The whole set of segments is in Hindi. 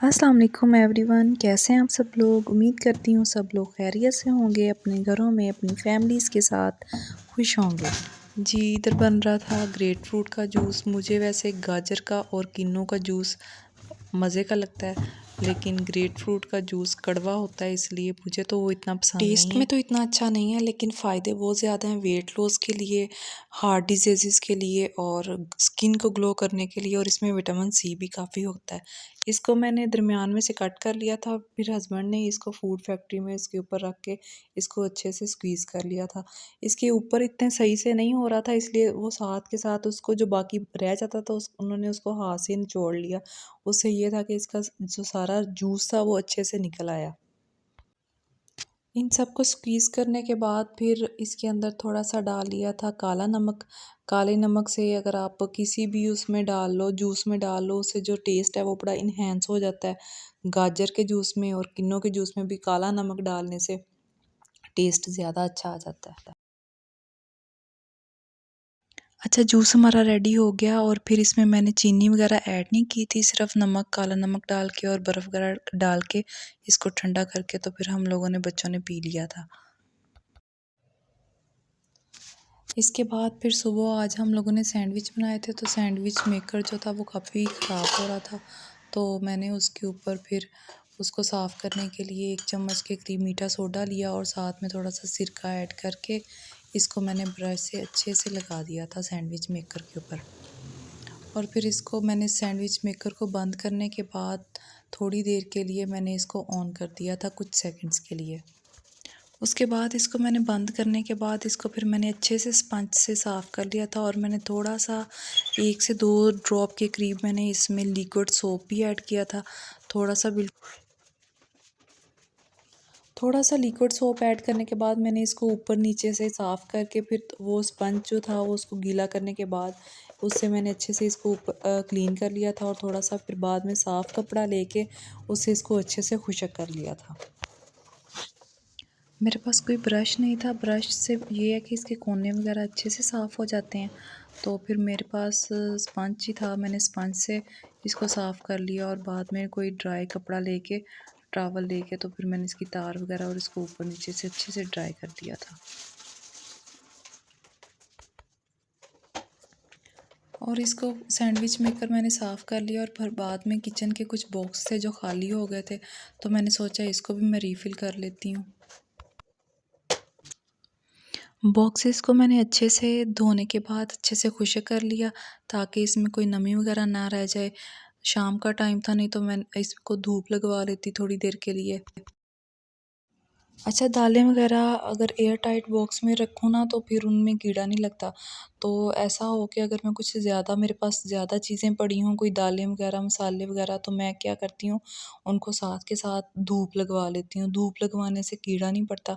अस्सलाम वालेकुम एवरीवन, कैसे हैं आप सब लोग। उम्मीद करती हूँ सब लोग खैरियत से होंगे, अपने घरों में अपनी फैमिलीज़ के साथ खुश होंगे। जी, इधर बन रहा था ग्रेप फ्रूट का जूस। मुझे वैसे गाजर का और किन्नू का जूस मज़े का लगता है, लेकिन ग्रेप फ्रूट का जूस कड़वा होता है, इसलिए मुझे तो वो इतना पसंद नहीं है। टेस्ट में तो इतना अच्छा नहीं है, लेकिन फ़ायदे बहुत ज़्यादा हैं वेट लॉस के लिए, हार्ट डिजीज़ के लिए और स्किन को ग्लो करने के लिए, और इसमें विटामिन सी भी काफ़ी होता है। इसको मैंने दरमियान में से कट कर लिया था, फिर हस्बैंड ने इसको फूड फैक्ट्री में इसके ऊपर रख के इसको अच्छे से स्क्वीज़ कर लिया था। इसके ऊपर इतने सही से नहीं हो रहा था, इसलिए वो साथ के साथ उसको जो बाकी रह जाता था उन्होंने उसको हाथ से निचोड़ लिया। उससे ये था कि इसका जो सारा जूस था वो अच्छे से निकल आया। इन सबको स्क्वीज़ करने के बाद फिर इसके अंदर थोड़ा-सा डाल लिया था काला नमक। काले नमक से अगर आप किसी भी उसमें डाल लो, जूस में डाल लो, उससे जो टेस्ट है वो बड़ा इन्हेंस हो जाता है। गाजर के जूस में और किन्नू के जूस में भी काला नमक डालने से टेस्ट ज़्यादा अच्छा आ जाता है। अच्छा, जूस हमारा रेडी हो गया और फिर इसमें मैंने चीनी वगैरह ऐड नहीं की थी, सिर्फ नमक, काला नमक डाल के और बर्फ़ वगैरह डाल के इसको ठंडा करके तो फिर हम लोगों ने बच्चों ने पी लिया था। इसके बाद फिर सुबह आज हम लोगों ने सैंडविच बनाए थे, तो सैंडविच मेकर जो था वो काफ़ी ख़राब हो रहा था, तो मैंने उसके ऊपर फिर उसको साफ़ करने के लिए 1 चम्मच के करीब मीठा सोडा लिया और साथ में थोड़ा-सा सिरका ऐड करके इसको मैंने ब्रश से अच्छे से लगा दिया था सैंडविच मेकर के ऊपर। और फिर इसको मैंने सैंडविच मेकर को बंद करने के बाद थोड़ी देर के लिए मैंने इसको ऑन कर दिया था, कुछ सेकंड्स के लिए। उसके बाद इसको मैंने बंद करने के बाद इसको फिर मैंने अच्छे से स्पंज से साफ़ कर लिया था, और मैंने थोड़ा-सा 1 से 2 ड्रॉप के करीब मैंने इसमें लिक्विड सोप भी ऐड किया था। थोड़ा-सा लिक्विड सोप ऐड करने के बाद मैंने इसको ऊपर नीचे से साफ़ करके फिर वो स्पंज जो था वो उसको गीला करने के बाद उससे मैंने अच्छे से इसको क्लीन कर लिया था, और थोड़ा-सा फिर बाद में साफ़ कपड़ा लेके उससे इसको अच्छे से खुशक कर लिया था। मेरे पास कोई ब्रश नहीं था, ब्रश से ये है कि इसके कोने वगैरह अच्छे से साफ़ हो जाते हैं, तो फिर मेरे पास स्पंज ही था, मैंने स्पंज से इसको साफ़ कर लिया, और बाद में कोई ड्राई कपड़ा लेके टॉवल लेके तो फिर मैंने इसकी तार वगैरह और इसको ऊपर नीचे से अच्छे से ड्राई कर दिया था। और इसको सैंडविच मेकर मैंने साफ़ कर लिया, और फिर बाद में किचन के कुछ बॉक्स थे जो खाली हो गए थे, तो मैंने सोचा इसको भी मैं रीफ़िल कर लेती हूँ। बॉक्सेस को मैंने अच्छे से धोने के बाद अच्छे से खुश्क कर लिया, ताकि इसमें कोई नमी वगैरह ना रह जाए। शाम का टाइम था, नहीं तो मैं इसको धूप लगवा लेती थोड़ी देर के लिए। अच्छा, दालें वगैरह अगर एयर टाइट बॉक्स में रखूँ ना तो फिर उनमें कीड़ा नहीं लगता। तो ऐसा हो कि अगर मैं कुछ ज़्यादा मेरे पास ज़्यादा चीज़ें पड़ी हों, कोई दालें वगैरह, मसाले वगैरह, तो मैं क्या करती हूँ, उनको साथ के साथ धूप लगवा लेती हूँ। धूप लगवाने से कीड़ा नहीं पड़ता,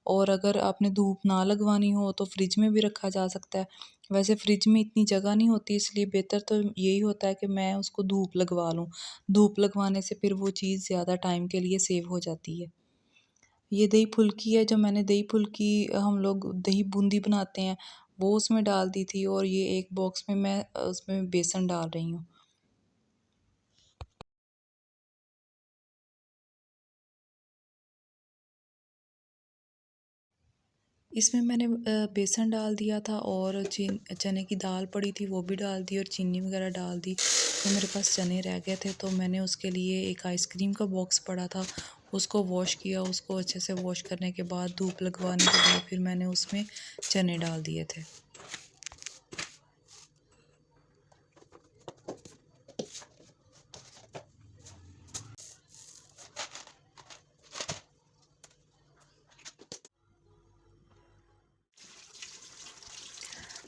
और अगर आपने धूप ना लगवानी हो तो फ्रिज में भी रखा जा सकता है। वैसे फ्रिज में इतनी जगह नहीं होती, इसलिए बेहतर तो यही होता है कि मैं उसको धूप लगवा लूँ। धूप लगवाने से फिर वो चीज़ ज़्यादा टाइम के लिए सेव हो जाती है। ये दही फुल्की है, जो मैंने दही फुल्की, हम लोग दही बूंदी बनाते हैं, वो उसमें डाल दी थी, और ये एक बॉक्स में मैं उसमें बेसन डाल रही हूँ। इसमें मैंने बेसन डाल दिया था, और चने की दाल पड़ी थी वो भी डाल दी, और चीनी वगैरह डाल दी। तो मेरे पास चने रह गए थे, तो मैंने उसके लिए एक आइसक्रीम का बॉक्स पड़ा था, उसको वॉश किया। उसको अच्छे से वॉश करने के बाद धूप लगवाने के बाद फिर मैंने उसमें चने डाल दिए थे।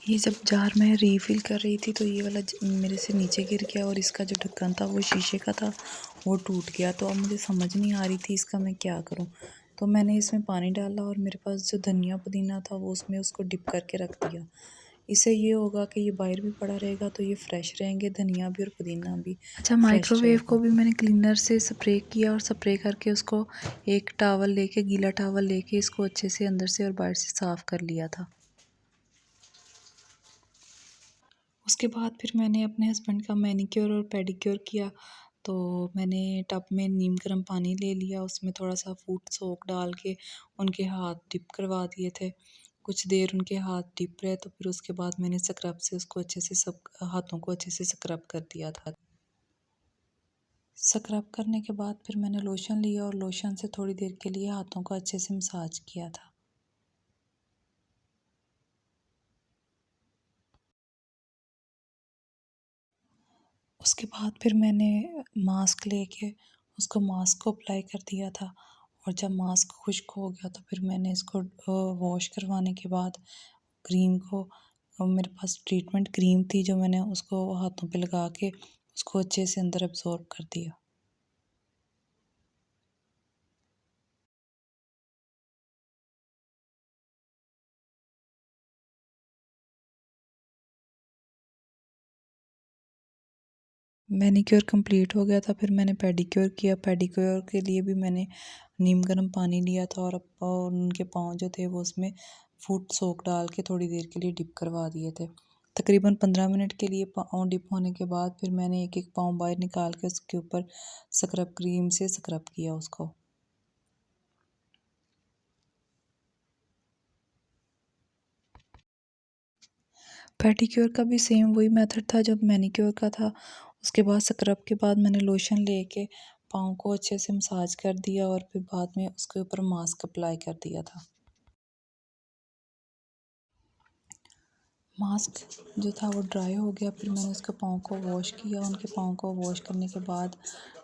ये जब जार मैं रीफ़िल कर रही थी, तो ये वाला मेरे से नीचे गिर गया, और इसका जो ढक्कन था वो शीशे का था, वो टूट गया। तो अब मुझे समझ नहीं आ रही थी इसका मैं क्या करूं। तो मैंने इसमें पानी डाला, और मेरे पास जो धनिया पुदीना था वो उसमें उसको डिप करके रख दिया। इससे ये होगा कि ये बाहर भी पड़ा रहेगा, तो ये फ्रेश रहेंगे, धनिया भी और पुदीना भी। अच्छा, माइक्रोवेव को भी मैंने क्लीनर से स्प्रे किया, और स्प्रे करके उसको एक टॉवल लेके, गीला टॉवल लेके, इसको अच्छे से अंदर से और बाहर से साफ़ कर लिया था। उसके बाद फिर मैंने अपने हस्बैंड का मैनीक्योर और पेडिक्योर किया, तो मैंने टब में नीम गर्म पानी ले लिया, उसमें थोड़ा सा फूड सोक डाल के उनके हाथ डिप करवा दिए थे। कुछ देर उनके हाथ डिप रहे तो फिर उसके बाद मैंने स्क्रब से उसको अच्छे से सब हाथों को अच्छे से स्क्रब कर दिया था। स्क्रब करने के बाद फिर मैंने लोशन लिया और लोशन से थोड़ी देर के लिए हाथों को अच्छे से मसाज किया था। उसके बाद फिर मैंने मास्क लेके उसको मास्क को अप्लाई कर दिया था और जब मास्क खुश्क हो गया तो फिर मैंने इसको वॉश करवाने के बाद क्रीम को मेरे पास ट्रीटमेंट क्रीम थी जो मैंने उसको हाथों पे लगा के उसको अच्छे से अंदर एब्जॉर्ब कर दिया। मैनीक्योर कंप्लीट हो गया था, फिर मैंने पेडिक्योर किया। पेडिक्योर के लिए भी मैंने नीम गर्म पानी लिया था और उनके पाँव जो थे वो उसमें फूड सोक डाल के थोड़ी देर के लिए डिप करवा दिए थे। तकरीबन 15 मिनट के लिए पाँव डिप होने के बाद फिर मैंने एक एक पाँव बाहर निकाल के उसके ऊपर स्क्रब क्रीम से स्क्रब किया उसको। पेडिक्योर का भी सेम वही मेथड था जो मैनीक्योर का था। उसके बाद स्क्रब के बाद मैंने लोशन लेके पाँव को अच्छे से मसाज कर दिया और फिर बाद में उसके ऊपर मास्क अप्लाई कर दिया था। मास्क जो था वो ड्राई हो गया, फिर मैंने उसके पाँव को वॉश किया। उनके पाँव को वॉश करने के बाद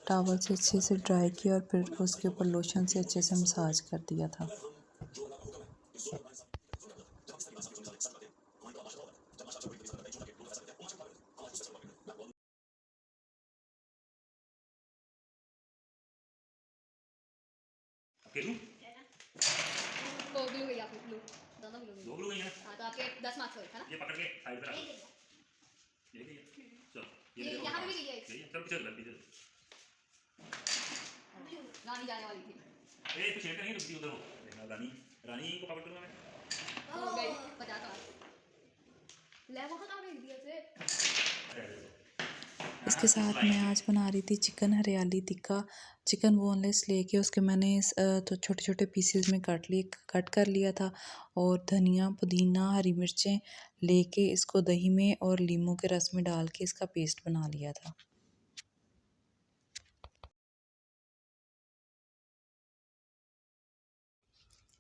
टॉवल से अच्छे से ड्राई किया और फिर उसके ऊपर लोशन से अच्छे से मसाज कर दिया था। वो ग्लू गई आपकी ग्लू दोनों ग्लू गई दो ग्लू गई है। हाँ तो आपके 10 मार्क्स हुए है ना। ये पकड़ के साइड पे रख ये गई है। चलो ये यहां पे भी गई है एक। चल पीछे लग पीछे रानी जाने वाली थी। ए तो छेड़ नहीं रुकती उधर हो देखना रानी रानी को पकड़ लूंगा मैं हो गई 50 मार्क्स ले वहां कहां भेज दिया थे। इसके साथ मैं आज बना रही थी चिकन हरियाली टिक्का। चिकन बोनलेस लेके उसके मैंने तो छोटे छोटे पीसेस में कट कर लिया था और धनिया पुदीना हरी मिर्चें लेके इसको दही में और लीमू के रस में डाल के इसका पेस्ट बना लिया था।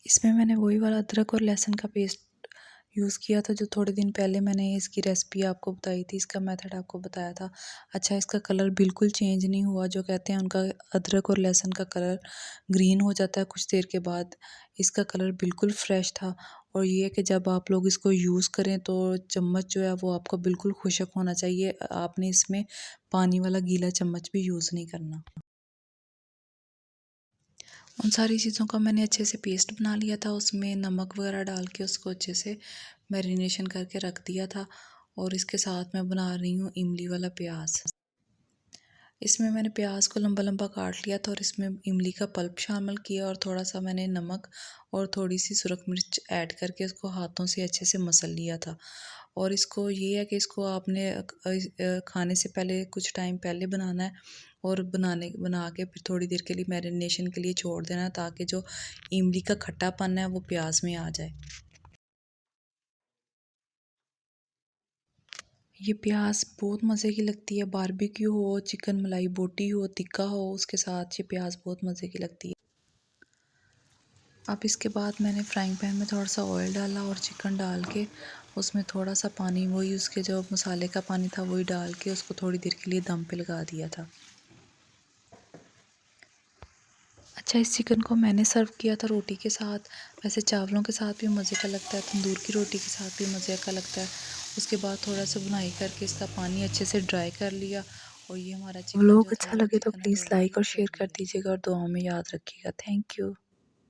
इसमें मैंने वही वाला अदरक और लहसुन का पेस्ट यूज़ किया था जो थोड़े दिन पहले मैंने इसकी रेसिपी आपको बताई थी, इसका मेथड आपको बताया था। अच्छा, इसका कलर बिल्कुल चेंज नहीं हुआ। जो कहते हैं उनका अदरक और लहसुन का कलर ग्रीन हो जाता है कुछ देर के बाद, इसका कलर बिल्कुल फ्रेश था। और ये है कि जब आप लोग इसको यूज़ करें तो चम्मच जो है वो आपका बिल्कुल खुशक होना चाहिए। आपने इसमें पानी वाला गीला चम्मच भी यूज़ नहीं करना। उन सारी चीज़ों का मैंने अच्छे से पेस्ट बना लिया था, उसमें नमक वगैरह डाल के उसको अच्छे से मैरिनेशन करके रख दिया था। और इसके साथ मैं बना रही हूँ इमली वाला प्याज। इसमें मैंने प्याज को लंबा लंबा काट लिया था और इसमें इमली का पल्प शामिल किया और थोड़ा सा मैंने नमक और थोड़ी सी सुरख मिर्च ऐड करके इसको हाथों से अच्छे से मसल लिया था। और इसको ये है कि इसको आपने खाने से पहले कुछ टाइम पहले बनाना है और बना के फिर थोड़ी देर के लिए मैरिनेशन के लिए छोड़ देना है ताकि जो इमली का खट्टापन है वो प्याज में आ जाए। ये प्याज बहुत मज़े की लगती है, बारबेक्यू हो, चिकन मलाई बोटी हो, टिक्का हो, उसके साथ ये प्याज बहुत मज़े की लगती है। अब इसके बाद मैंने फ्राइंग पैन में थोड़ा सा ऑयल डाला और चिकन डाल के उसमें थोड़ा सा पानी, वही उसके जो मसाले का पानी था वही डाल के उसको थोड़ी देर के लिए दम पे लगा दिया था। अच्छा, इस चिकन को मैंने सर्व किया था रोटी के साथ। वैसे चावलों के साथ भी मज़े का लगता है, तंदूर की रोटी के साथ भी मज़े का लगता है। उसके बाद थोड़ा सा बुनाई करके इसका पानी अच्छे से ड्राई कर लिया और ये हमारा चिकन व्लॉग जो था अच्छा वो लगे तो चिकन प्लीज़ हरियाली लाइक और शेयर रेडी कर हो गया। दीजिएगा और दुआओं में याद रखिएगा। Thank you.